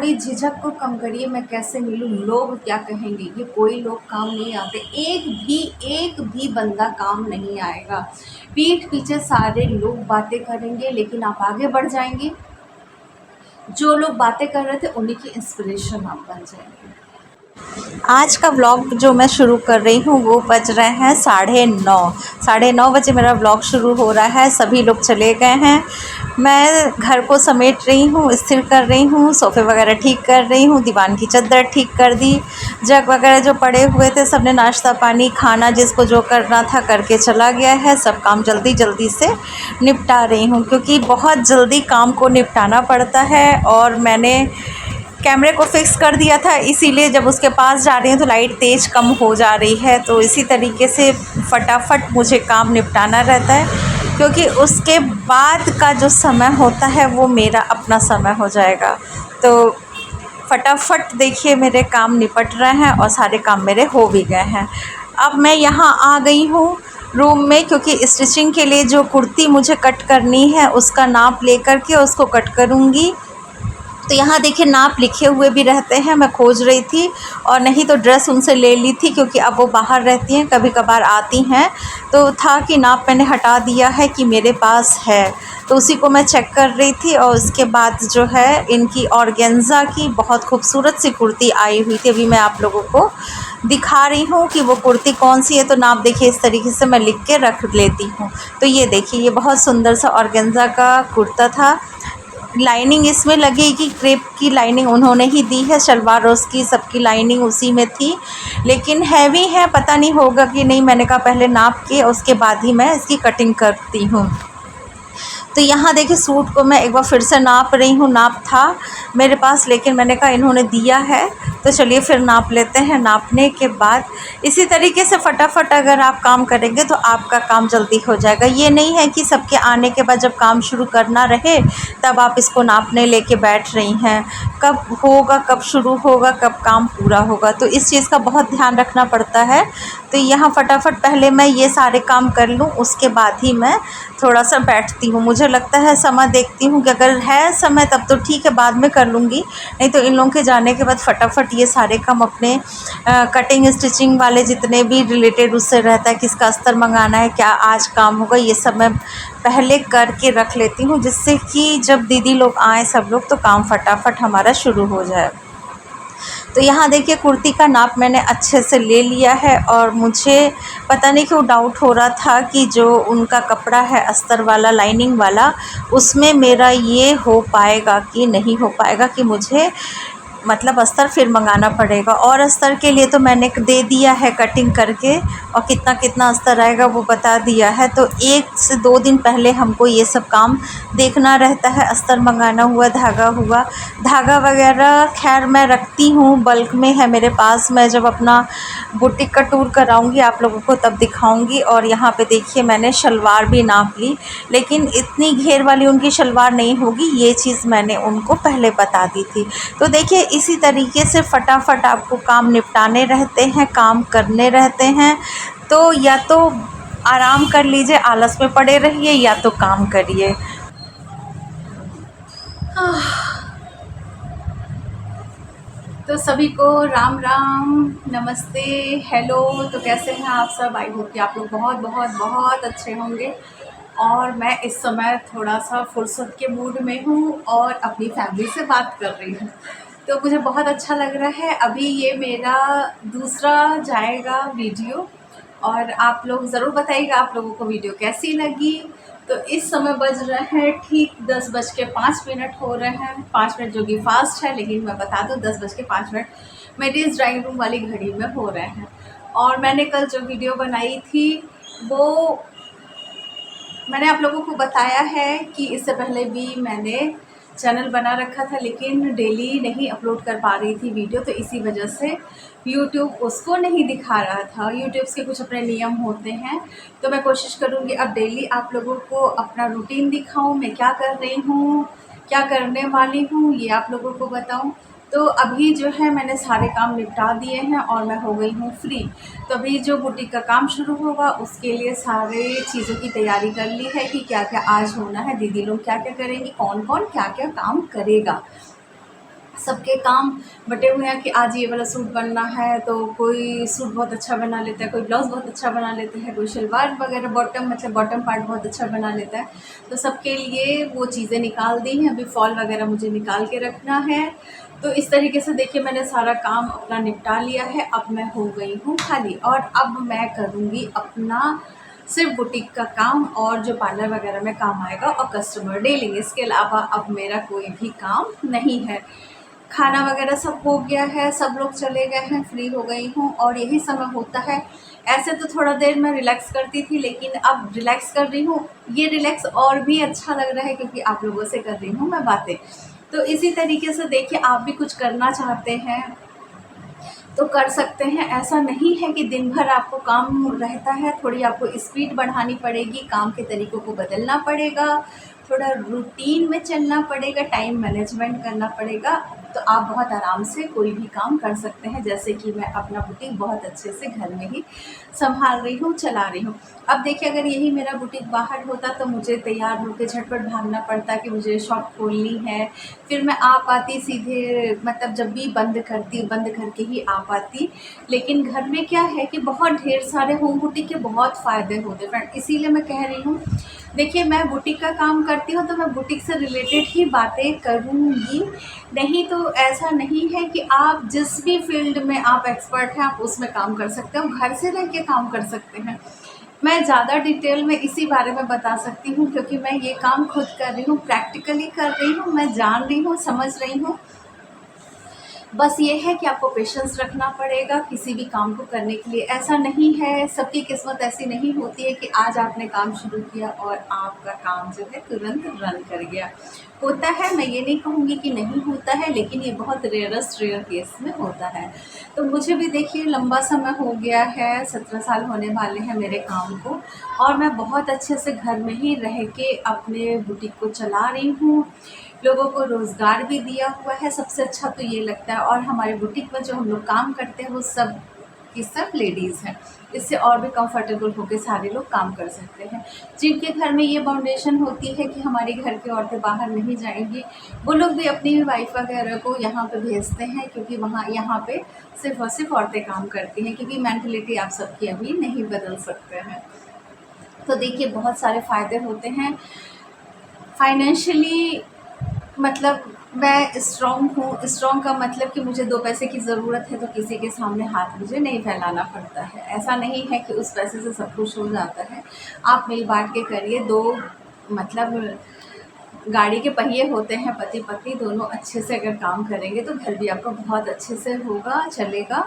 अभी झिझक को कम करिए, मैं कैसे मिलूँ, लोग क्या कहेंगे, ये कोई लोग काम नहीं आते, एक भी बंदा काम नहीं आएगा। पीठ पीछे सारे लोग बातें करेंगे, लेकिन आप आगे बढ़ जाएंगे। जो लोग बातें कर रहे थे उन्हीं की इंस्पिरेशन आप बन जाएंगे। आज का व्लॉग जो मैं शुरू कर रही हूँ वो बज रहे हैं 9:30 बजे मेरा व्लॉग शुरू हो रहा है। सभी लोग चले गए हैं, मैं घर को समेट रही हूँ, स्थिर कर रही हूँ, सोफ़े वगैरह ठीक कर रही हूँ, दीवान की चादर ठीक कर दी, जग वगैरह जो पड़े हुए थे सबने नाश्ता पानी खाना जिसको जो करना था करके चला गया है। सब काम जल्दी जल्दी से निपटा रही हूँ क्योंकि बहुत जल्दी काम को निपटाना पड़ता है। और मैंने कैमरे को फिक्स कर दिया था, इसीलिए जब उसके पास जा रही हूँ तो लाइट तेज़ कम हो जा रही है। तो इसी तरीके से फटाफट मुझे काम निपटाना रहता है क्योंकि उसके बाद का जो समय होता है वो मेरा अपना समय हो जाएगा। तो फटाफट देखिए मेरे काम निपट रहे हैं और सारे काम मेरे हो भी गए हैं। अब मैं यहाँ आ गई हूँ रूम में क्योंकि स्टिचिंग के लिए जो कुर्ती मुझे कट करनी है उसका नाप लेकर के उसको कट करूँगी। तो यहाँ देखिए नाप लिखे हुए भी रहते हैं, मैं खोज रही थी और नहीं तो ड्रेस उनसे ले ली थी क्योंकि अब वो बाहर रहती हैं, कभी कभार आती हैं। तो था कि नाप मैंने हटा दिया है कि मेरे पास है, तो उसी को मैं चेक कर रही थी। और उसके बाद जो है इनकी ऑर्गेन्जा की बहुत खूबसूरत सी कुर्ती आई हुई थी, अभी मैं आप लोगों को दिखा रही हूँ कि वो कुर्ती कौन सी है। तो नाप देखिए इस तरीके से मैं लिख के रख लेती हूँ। तो ये देखिए ये बहुत सुंदर सा ऑर्गेन्जा का कुर्ता था। लाइनिंग इसमें लगेगी, क्रेप की लाइनिंग उन्होंने ही दी है, शलवार और उसकी सबकी लाइनिंग उसी में थी, लेकिन हैवी है, पता नहीं होगा कि नहीं। मैंने कहा पहले नाप के उसके बाद ही मैं इसकी कटिंग करती हूँ। तो यहाँ देखिए सूट को मैं एक बार फिर से नाप रही हूँ, नाप था मेरे पास लेकिन मैंने कहा इन्होंने दिया है तो चलिए फिर नाप लेते हैं। नापने के बाद इसी तरीके से फटाफट अगर आप काम करेंगे तो आपका काम जल्दी हो जाएगा। ये नहीं है कि सबके आने के बाद जब काम शुरू करना रहे तब आप इसको नापने लेके बैठ रही हैं। कब होगा, कब शुरू होगा, कब काम पूरा होगा, तो इस चीज़ का बहुत ध्यान रखना पड़ता है। तो यहाँ फटाफट पहले मैं ये सारे काम कर लूँ, उसके बाद ही मैं थोड़ा सा बैठती हूँ। मुझे लगता है समय देखती हूँ कि अगर है समय तब तो ठीक है बाद में कर लूँगी, नहीं तो इन लोगों के जाने के बाद फटाफट ये सारे काम अपने कटिंग स्टिचिंग वाले जितने भी रिलेटेड उससे रहता है, किसका अस्तर मंगाना है, क्या आज काम होगा, ये सब मैं पहले करके रख लेती हूँ जिससे कि जब दीदी लोग आए सब लोग तो काम फटाफट हमारा शुरू हो जाए। तो यहाँ देखिए कुर्ती का नाप मैंने अच्छे से ले लिया है और मुझे पता नहीं क्यों डाउट हो रहा था कि जो उनका कपड़ा है अस्तर वाला लाइनिंग वाला उसमें मेरा ये हो पाएगा कि नहीं हो पाएगा, कि मुझे मतलब अस्तर फिर मंगाना पड़ेगा। और अस्तर के लिए तो मैंने दे दिया है कटिंग करके और कितना कितना अस्तर आएगा वो बता दिया है। तो 1 से 2 दिन पहले हमको ये सब काम देखना रहता है, अस्तर मंगाना हुआ, धागा वगैरह खैर मैं रखती हूँ, बल्क में है मेरे पास। मैं जब अपना बुटीक का टूर कराऊंगी आप लोगों को तब दिखाऊंगी। और यहाँ पे देखिए मैंने शलवार भी नाप ली, लेकिन इतनी घेर वाली उनकी शलवार नहीं होगी, ये चीज़ मैंने उनको पहले बता दी थी। तो देखिए इसी तरीके से फटाफट आपको काम निपटाने रहते हैं, काम करने रहते हैं। तो या तो आराम कर लीजिए, आलस में पड़े रहिए, या तो काम करिए। तो सभी को राम राम, नमस्ते, हेलो। तो कैसे हैं आप सब? आई होप कि आप लोग बहुत बहुत बहुत अच्छे होंगे। और मैं इस समय थोड़ा सा फुर्सत के मूड में हूँ और अपनी फैमिली से बात कर रही हूँ, तो मुझे बहुत अच्छा लग रहा है। अभी ये मेरा दूसरा जाएगा वीडियो और आप लोग ज़रूर बताइएगा आप लोगों को वीडियो कैसी लगी। तो इस समय बज रहे हैं ठीक 10:05 हो रहे हैं, 5 मिनट जो कि फास्ट है, लेकिन मैं बता दूं 10:05 मेरी इस ड्राइंग रूम वाली घड़ी में हो रहे हैं। और मैंने कल जो वीडियो बनाई थी वो मैंने आप लोगों को बताया है कि इससे पहले भी मैंने चैनल बना रखा था, लेकिन डेली नहीं अपलोड कर पा रही थी वीडियो, तो इसी वजह से यूट्यूब उसको नहीं दिखा रहा था। यूट्यूब के कुछ अपने नियम होते हैं, तो मैं कोशिश करूँगी अब डेली आप लोगों को अपना रूटीन दिखाऊं, मैं क्या कर रही हूँ, क्या करने वाली हूँ, ये आप लोगों को बताऊँ। तो अभी जो है मैंने सारे काम निपटा दिए हैं और मैं हो गई हूँ फ्री। तो अभी जो बुटीक का काम शुरू होगा उसके लिए सारे चीज़ों की तैयारी कर ली है कि क्या क्या आज होना है, दीदी लोग क्या क्या करेंगी, कौन कौन क्या क्या काम करेगा। सबके काम बटे हुए हैं कि आज ये वाला सूट बनना है, तो कोई सूट बहुत अच्छा बना लेता है, कोई ब्लाउज़ बहुत अच्छा बना लेता है, कोई शलवार वगैरह बॉटम मतलब बॉटम पार्ट बहुत अच्छा बना लेता है। तो सबके लिए वो चीज़ें निकाल दी हैं, अभी फॉल वगैरह मुझे निकाल के रखना है। तो इस तरीके से देखिए मैंने सारा काम अपना निपटा लिया है। अब मैं हो गई हूँ खाली और अब मैं करूँगी अपना सिर्फ बुटीक का काम और जो पार्लर वगैरह में काम आएगा और कस्टमर डीलिंग। इसके अलावा अब मेरा कोई भी काम नहीं है। खाना वगैरह सब हो गया है, सब लोग चले गए हैं, फ्री हो गई हूँ और यही समय होता है। ऐसे तो थोड़ा देर मैं रिलैक्स करती थी, लेकिन अब रिलैक्स कर रही हूँ। ये रिलैक्स और भी अच्छा लग रहा है क्योंकि आप लोगों से कर रही हूँ मैं बातें। तो इसी तरीके से देखिए आप भी कुछ करना चाहते हैं तो कर सकते हैं। ऐसा नहीं है कि दिन भर आपको काम रहता है, थोड़ी आपको स्पीड बढ़ानी पड़ेगी, काम के तरीक़ों को बदलना पड़ेगा, थोड़ा रूटीन में चलना पड़ेगा, टाइम मैनेजमेंट करना पड़ेगा। तो आप बहुत आराम से कोई भी काम कर सकते हैं। जैसे कि मैं अपना बुटीक बहुत अच्छे से घर में ही सँभाल रही हूँ, चला रही हूँ। अब देखिए अगर यही मेरा बुटीक बाहर होता तो मुझे तैयार होके झटपट भागना पड़ता कि मुझे शॉप खोलनी है। फिर मैं आ पाती सीधे, मतलब जब भी बंद करती, बंद करके ही आ पाती। लेकिन घर में क्या है कि बहुत ढेर सारे होम बुटीक के बहुत फ़ायदे होते हैं फ्रेंड, इसीलिए मैं कह रही हूँ। देखिए मैं बुटीक का काम करती हूँ तो मैं बुटीक से रिलेटेड ही बातें करूँगी। नहीं तो ऐसा नहीं है कि आप जिस भी फील्ड में आप एक्सपर्ट हैं आप उसमें काम कर सकते हो, घर से रह के काम कर सकते हैं। मैं ज़्यादा डिटेल में इसी बारे में बता सकती हूँ क्योंकि मैं ये काम खुद कर रही हूँ, प्रैक्टिकली कर रही हूँ, मैं जान रही हूँ, समझ रही हूँ। बस ये है कि आपको पेशेंस रखना पड़ेगा किसी भी काम को करने के लिए। ऐसा नहीं है, सबकी किस्मत ऐसी नहीं होती है कि आज आपने काम शुरू किया और आपका काम जो है तुरंत रन कर गया। होता है, मैं ये नहीं कहूँगी कि नहीं होता है, लेकिन ये बहुत रेयरेस्ट रेयर केस में होता है। तो मुझे भी देखिए लंबा समय हो गया है, 17 साल होने वाले हैं मेरे काम को और मैं बहुत अच्छे से घर में ही रह के अपने बुटीक को चला रही हूँ। लोगों को रोज़गार भी दिया हुआ है, सबसे अच्छा तो ये लगता है। और हमारे बुटीक में जो हम लोग काम करते हैं वो सब की सब लेडीज़ हैं, इससे और भी कंफर्टेबल होकर सारे लोग काम कर सकते हैं। जिनके घर में ये बाउंडेशन होती है कि हमारे घर की औरतें बाहर नहीं जाएंगी, वो लोग भी अपनी वाइफ वगैरह को यहाँ पे भेजते हैं क्योंकि यहाँ पे सिर्फ और सिर्फ औरतें काम करती हैं, क्योंकि मैंटलिटी आप सबकी अभी नहीं बदल सकते हैं। तो देखिए बहुत सारे फ़ायदे होते हैं। फाइनेंशियली मतलब मैं स्ट्रॉन्ग हूँ। स्ट्रॉन्ग का मतलब कि मुझे 2 पैसे की ज़रूरत है तो किसी के सामने हाथ मुझे नहीं फैलाना पड़ता है। ऐसा नहीं है कि उस पैसे से सब कुछ हो जाता है। आप मिल बाँट के करिए। 2 मतलब गाड़ी के पहिए होते हैं, पति पत्नी दोनों अच्छे से अगर काम करेंगे तो घर भी आपका बहुत अच्छे से होगा, चलेगा।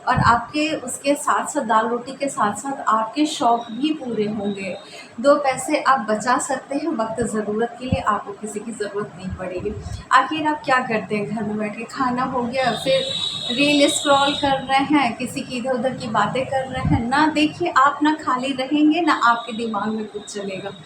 और आपके उसके साथ-साथ दाल रोटी के साथ-साथ आपके शौक भी पूरे होंगे। 2 पैसे आप बचा सकते हैं वक़्त ज़रूरत के लिए, आपको किसी की ज़रूरत नहीं पड़ेगी। आखिर आप क्या करते हैं घर में बैठ के? खाना हो गया, फिर रील स्क्रॉल कर रहे हैं, किसी की इधर-उधर की बातें कर रहे हैं। ना देखिए आप ना खाली रहेंगे, ना आपके दिमाग में कुछ चलेगा।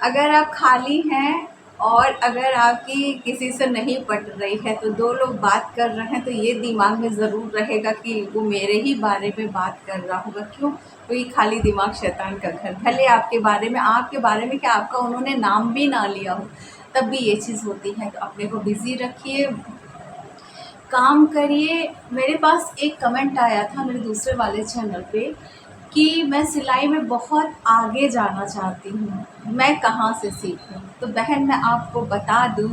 अगर आप खाली हैं और अगर आपकी किसी से नहीं पट रही है तो 2 लोग बात कर रहे हैं तो ये दिमाग में ज़रूर रहेगा कि वो मेरे ही बारे में बात कर रहा होगा। क्यों? क्योंकि खाली दिमाग शैतान का घर। भले आपके बारे में क्या, आपका उन्होंने नाम भी ना लिया हो, तब भी ये चीज़ होती है। तो अपने को बिज़ी रखिए, काम करिए। मेरे पास एक कमेंट आया था मेरे दूसरे वाले चैनल पे कि मैं सिलाई में बहुत आगे जाना चाहती हूँ, मैं कहाँ से सीखूँ? तो बहन मैं आपको बता दूँ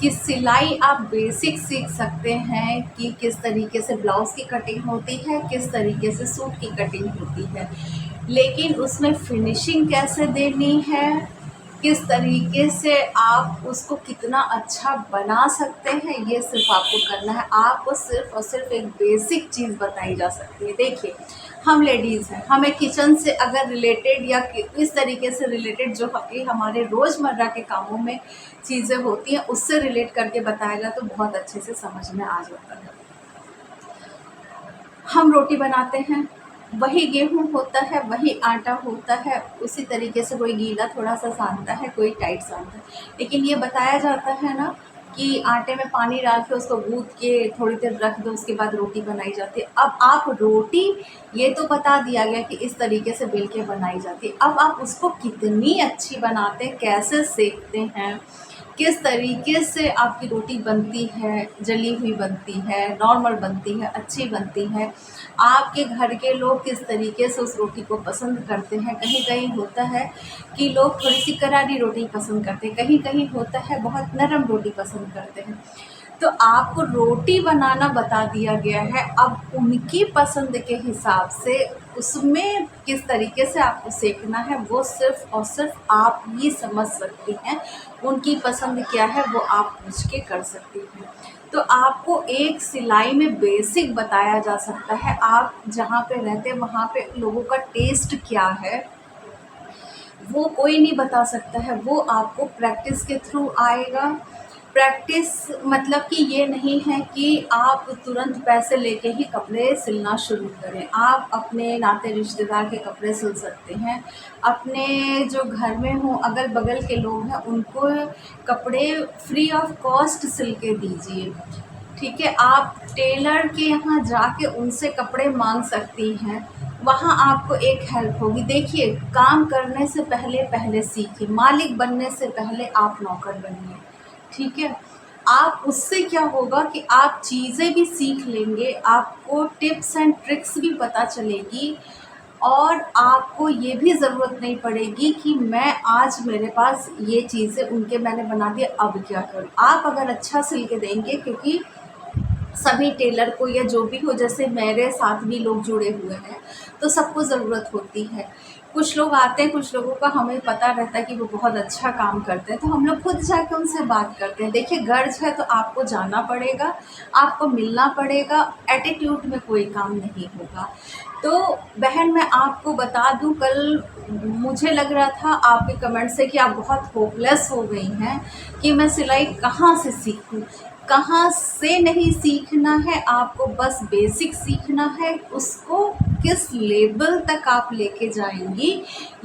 कि सिलाई आप बेसिक सीख सकते हैं कि किस तरीके से ब्लाउज़ की कटिंग होती है, किस तरीके से सूट की कटिंग होती है। लेकिन उसमें फिनिशिंग कैसे देनी है, किस तरीके से आप उसको कितना अच्छा बना सकते हैं, ये सिर्फ़ आपको करना है। आपको सिर्फ़ और सिर्फ़ एक बेसिक चीज़ बताई जा सकती है। देखिए, हम लेडीज़ हैं, हमें किचन से अगर रिलेटेड या इस तरीके से रिलेटेड जो कि हमारे रोज़मर्रा के कामों में चीज़ें होती हैं, उससे रिलेट करके बताया जाए तो बहुत अच्छे से समझ में आ जाता है। हम रोटी बनाते हैं, वही गेहूँ होता है, वही आटा होता है, उसी तरीके से कोई गीला थोड़ा-सा सानता है, कोई टाइट सानता है। लेकिन ये बताया जाता है ना कि आटे में पानी डाल के उसको गूँथ के थोड़ी देर रख दो, उसके बाद रोटी बनाई जाती है। अब आप रोटी, ये तो बता दिया गया कि इस तरीके से बेल के बनाई जाती है। अब आप उसको कितनी अच्छी बनाते हैं, कैसे सेंकते हैं, किस तरीके से आपकी रोटी बनती है, जली हुई बनती है, नॉर्मल बनती है, अच्छी बनती है, आपके घर के लोग किस तरीके से उस रोटी को पसंद करते हैं। कहीं-कहीं होता है कि लोग थोड़ी-सी करारी रोटी पसंद करते हैं, कहीं-कहीं होता है बहुत नरम रोटी पसंद करते हैं। तो आपको रोटी बनाना बता दिया गया है, अब उनकी पसंद के हिसाब से उसमें किस तरीके से आपको सेकना है वो सिर्फ़ और सिर्फ़ आप ही समझ सकती हैं। उनकी पसंद क्या है वो आप पूछ के कर सकती हैं। तो आपको एक सिलाई में बेसिक बताया जा सकता है, आप जहाँ पे रहते हैं वहाँ पे लोगों का टेस्ट क्या है वो कोई नहीं बता सकता है, वो आपको प्रैक्टिस के थ्रू आएगा। प्रैक्टिस मतलब कि ये नहीं है कि आप तुरंत पैसे लेके ही कपड़े सिलना शुरू करें। आप अपने नाते रिश्तेदार के कपड़े सिल सकते हैं, अपने जो घर में हों अगल-बगल के लोग हैं उनको कपड़े फ्री ऑफ कॉस्ट सिल के दीजिए। ठीक है, आप टेलर के यहाँ जाके उनसे कपड़े मांग सकती हैं, वहाँ आपको एक हेल्प होगी। देखिए, काम करने से पहले पहले सीखिए, मालिक बनने से पहले आप नौकर बनिए, ठीक है। आप उससे क्या होगा कि आप चीज़ें भी सीख लेंगे, आपको टिप्स एंड ट्रिक्स भी पता चलेगी और आपको ये भी ज़रूरत नहीं पड़ेगी कि मैं आज मेरे पास ये चीज़ें उनके मैंने बना दिया अब क्या करूँ। आप अगर अच्छा सिल के देंगे, क्योंकि सभी टेलर को या जो भी हो, जैसे मेरे साथ भी लोग जुड़े हुए हैं तो सबको ज़रूरत होती है। कुछ लोग आते हैं, कुछ लोगों का हमें पता रहता है कि वो बहुत अच्छा काम करते हैं तो हम लोग खुद जाके उनसे बात करते हैं। देखिए, गर्ज है तो आपको जाना पड़ेगा, आपको मिलना पड़ेगा, एटीट्यूड में कोई काम नहीं होगा। तो बहन, मैं आपको बता दूं, कल मुझे लग रहा था आपके कमेंट से कि आप बहुत होपलेस हो गई हैं कि मैं सिलाई कहाँ से सीखूं। कहाँ से नहीं सीखना है, आपको बस बेसिक सीखना है। उसको किस लेवल तक आप लेके जाएंगी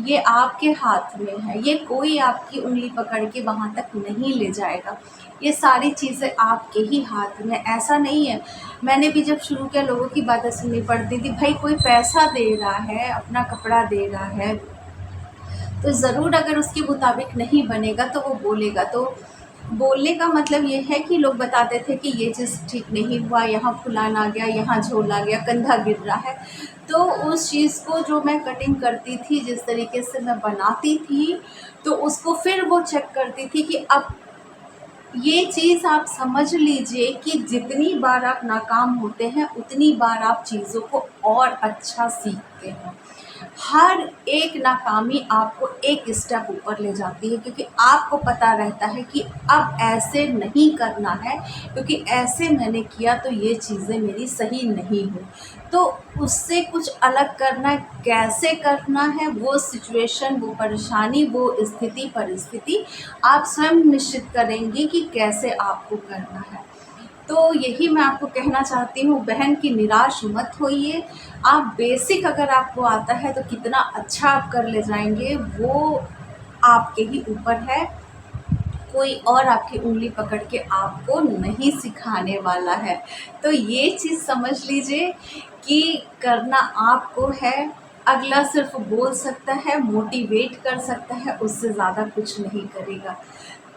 ये आपके हाथ में है, ये कोई आपकी उंगली पकड़ के वहाँ तक नहीं ले जाएगा। ये सारी चीज़ें आपके ही हाथ में। ऐसा नहीं है, मैंने भी जब शुरू किया लोगों की बातें सुननी पड़ती थी, भाई कोई पैसा दे रहा है, अपना कपड़ा दे रहा है तो ज़रूर अगर उसके मुताबिक नहीं बनेगा तो वो बोलेगा। तो बोलने का मतलब ये है कि लोग बताते थे कि ये चीज़ ठीक नहीं हुआ, यहाँ फुलान आ गया, यहाँ झोल आ गया, कंधा गिर रहा है। तो उस चीज़ को जो मैं कटिंग करती थी, जिस तरीके से मैं बनाती थी, तो उसको फिर वो चेक करती थी कि अब ये चीज़ आप समझ लीजिए कि जितनी बार आप नाकाम होते हैं उतनी बार आप चीज़ों को और अच्छा सीखते हैं। हर एक नाकामी आपको एक स्टेप ऊपर ले जाती है, क्योंकि आपको पता रहता है कि अब ऐसे नहीं करना है, क्योंकि ऐसे मैंने किया तो ये चीज़ें मेरी सही नहीं हुई। तो उससे कुछ अलग करना है, कैसे करना है, वो सिचुएशन, वो परेशानी, वो स्थिति परिस्थिति आप स्वयं निश्चित करेंगी कि कैसे आपको करना है। तो यही मैं आपको कहना चाहती हूँ बहन, कि निराश मत होइए। आप बेसिक अगर आपको आता है तो कितना अच्छा आप कर ले जाएंगे वो आपके ही ऊपर है। कोई और आपकी उंगली पकड़ के आपको नहीं सिखाने वाला है। तो ये चीज़ समझ लीजिए कि करना आपको है। अगला सिर्फ बोल सकता है, मोटिवेट कर सकता है, उससे ज़्यादा कुछ नहीं करेगा।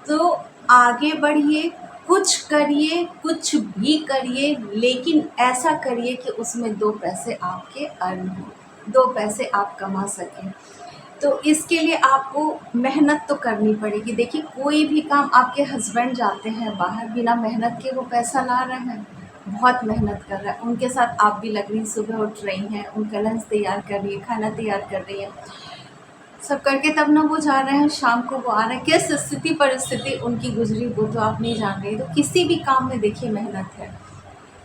तो आगे बढ़िए, कुछ करिए, कुछ भी करिए, लेकिन ऐसा करिए कि उसमें 2 पैसे आपके अर्न हों, 2 पैसे आप कमा सकें। तो इसके लिए आपको मेहनत तो करनी पड़ेगी। देखिए, कोई भी काम, आपके हस्बैंड जाते हैं बाहर, बिना मेहनत के वो पैसा ला रहे हैं, बहुत मेहनत कर रहा है। उनके साथ आप भी लग रही, सुबह उठ रही हैं, उनका लंच तैयार कर रही है, खाना तैयार कर रही हैं, सब करके तब ना वो जा रहे हैं, शाम को वो आ रहे हैं। किस स्थिति परिस्थिति उनकी गुजरी वो तो आप नहीं जान रही। तो किसी भी काम में देखिए मेहनत है।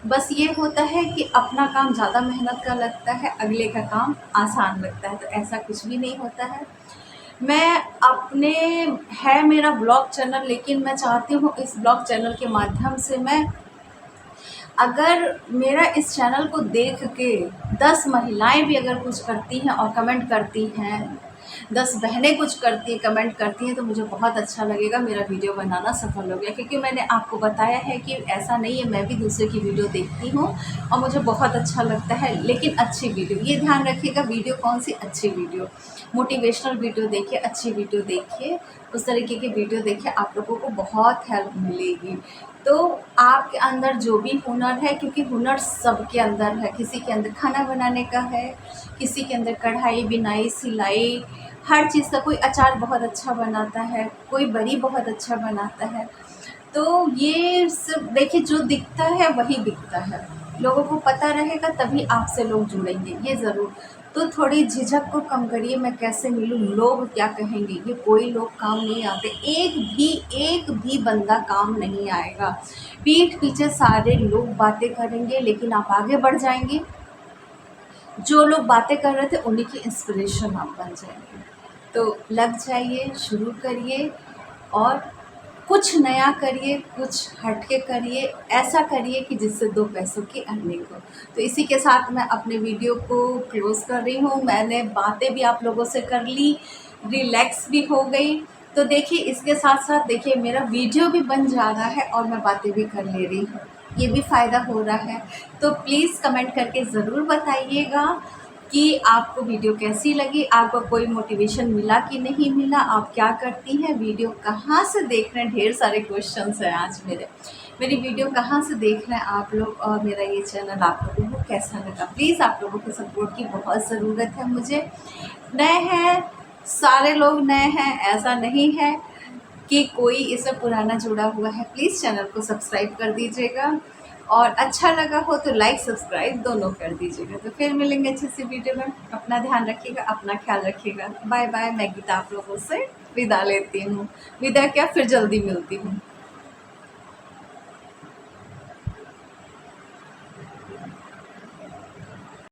बस ये होता है कि अपना काम ज़्यादा मेहनत का लगता है, अगले का काम आसान लगता है, तो ऐसा कुछ भी नहीं होता है। मैं अपने है मेरा ब्लॉग चैनल, लेकिन मैं चाहती हूँ इस ब्लॉग चैनल के माध्यम से मैं, अगर मेरा इस चैनल को देख के 10 महिलाएं भी अगर कुछ करती हैं और कमेंट करती हैं, 10 बहनें कुछ करती कमेंट करती हैं, तो मुझे बहुत अच्छा लगेगा, मेरा वीडियो बनाना सफल हो गया। क्योंकि मैंने आपको बताया है कि ऐसा नहीं है, मैं भी दूसरे की वीडियो देखती हूँ और मुझे बहुत अच्छा लगता है, लेकिन अच्छी वीडियो, ये ध्यान रखिएगा, वीडियो कौन सी अच्छी वीडियो, मोटिवेशनल वीडियो देखिए, अच्छी वीडियो देखिए, उस तरीके की वीडियो देखिए, आप लोगों को बहुत हेल्प मिलेगी। तो आपके अंदर जो भी हुनर है, क्योंकि हुनर सबके अंदर है, किसी के अंदर खाना बनाने का है, किसी के अंदर कढ़ाई, बिनाई, सिलाई, हर चीज़ का, कोई अचार बहुत अच्छा बनाता है, कोई बड़ी बहुत अच्छा बनाता है। तो ये सब देखिए, जो दिखता है वही बिकता है, लोगों को पता रहेगा तभी आपसे लोग जुड़ेंगे, ये ज़रूर। तो थोड़ी झिझक को कम करिए, मैं कैसे मिलूँ, लोग क्या कहेंगे, ये कोई लोग काम नहीं आते, एक भी बंदा काम नहीं आएगा। पीठ पीछे सारे लोग बातें करेंगे, लेकिन आप आगे बढ़ जाएंगे। जो लोग बातें कर रहे थे उन्हीं की इंस्पिरेशन आप बन जाएंगे। तो लग जाइए, शुरू करिए और कुछ नया करिए, कुछ हटके करिए, ऐसा करिए कि जिससे 2 पैसों की अर्निंग हो। तो इसी के साथ मैं अपने वीडियो को क्लोज़ कर रही हूँ। मैंने बातें भी आप लोगों से कर ली, रिलैक्स भी हो गई। तो देखिए, इसके साथ-साथ देखिए मेरा वीडियो भी बन जा रहा है और मैं बातें भी कर ले रही हूँ, ये भी फ़ायदा हो रहा है। तो प्लीज़ कमेंट करके ज़रूर बताइएगा कि आपको वीडियो कैसी लगी, आपको कोई मोटिवेशन मिला कि नहीं मिला, आप क्या करती हैं, वीडियो कहाँ से देख रहे हैं, ढेर सारे क्वेश्चंस हैं आज मेरी वीडियो कहाँ से देख रहे हैं आप लोग, और मेरा ये चैनल आप लोगों को कैसा लगा। प्लीज़ आप लोगों के सपोर्ट की बहुत ज़रूरत है मुझे। नए हैं, सारे लोग नए हैं, ऐसा नहीं है कि कोई इसमें पुराना जुड़ा हुआ है। प्लीज़ चैनल को सब्सक्राइब कर दीजिएगा, और अच्छा लगा हो तो लाइक सब्सक्राइब दोनों कर दीजिएगा। तो फिर मिलेंगे अच्छी सी वीडियो में। अपना ध्यान रखिएगा, अपना ख्याल रखिएगा। Bye bye. मैं गीता आप लोगों से विदा लेती हूँ। विदा क्या, फिर जल्दी मिलती हूँ।